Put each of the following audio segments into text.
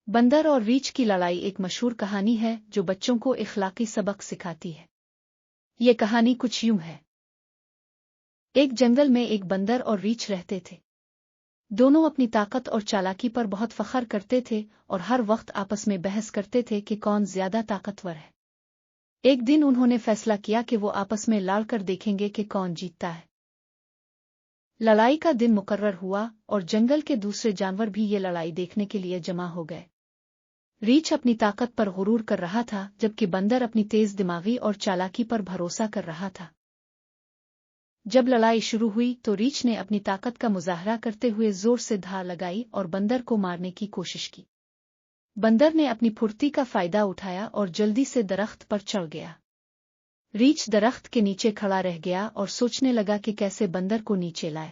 بندر اور ریچھ کی لڑائی ایک مشہور کہانی ہے جو بچوں کو اخلاقی سبق سکھاتی ہے۔ یہ کہانی کچھ یوں ہے۔ ایک جنگل میں ایک بندر اور ریچھ رہتے تھے۔ دونوں اپنی طاقت اور چالاکی پر بہت فخر کرتے تھے اور ہر وقت آپس میں بحث کرتے تھے کہ کون زیادہ طاقتور ہے۔ ایک دن انہوں نے فیصلہ کیا کہ وہ آپس میں لڑ کر دیکھیں گے کہ کون جیتتا ہے۔ لڑائی کا دن مقرر ہوا اور جنگل کے دوسرے جانور بھی یہ لڑائی دیکھنے کے لیے جمع ہو گئے۔ ریچھ اپنی طاقت پر غرور کر رہا تھا جبکہ بندر اپنی تیز دماغی اور چالاکی پر بھروسہ کر رہا تھا۔ جب لڑائی شروع ہوئی تو ریچھ نے اپنی طاقت کا مظاہرہ کرتے ہوئے زور سے دھار لگائی اور بندر کو مارنے کی کوشش کی۔ بندر نے اپنی پھرتی کا فائدہ اٹھایا اور جلدی سے درخت پر چڑھ گیا۔ ریچھ درخت کے نیچے کھڑا رہ گیا اور سوچنے لگا کہ کیسے بندر کو نیچے لائے۔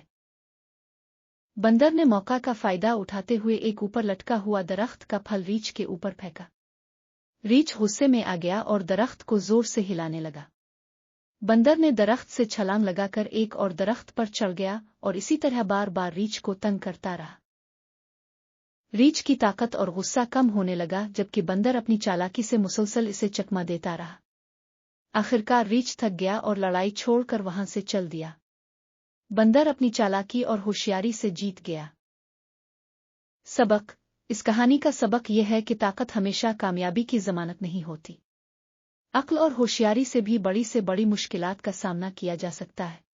بندر نے موقع کا فائدہ اٹھاتے ہوئے ایک اوپر لٹکا ہوا درخت کا پھل ریچھ کے اوپر پھینکا۔ ریچھ غصے میں آ گیا اور درخت کو زور سے ہلانے لگا۔ بندر نے درخت سے چھلانگ لگا کر ایک اور درخت پر چڑھ گیا اور اسی طرح بار بار ریچھ کو تنگ کرتا رہا۔ ریچھ کی طاقت اور غصہ کم ہونے لگا جبکہ بندر اپنی چالاکی سے مسلسل اسے چکما دیتا رہا۔ آخرکار ریچھ تھک گیا اور لڑائی چھوڑ کر وہاں سے چل دیا۔ بندر اپنی چالاکی اور ہوشیاری سے جیت گیا۔ سبق: اس کہانی کا سبق یہ ہے کہ طاقت ہمیشہ کامیابی کی ضمانت نہیں ہوتی۔ عقل اور ہوشیاری سے بھی بڑی مشکلات کا سامنا کیا جا سکتا ہے۔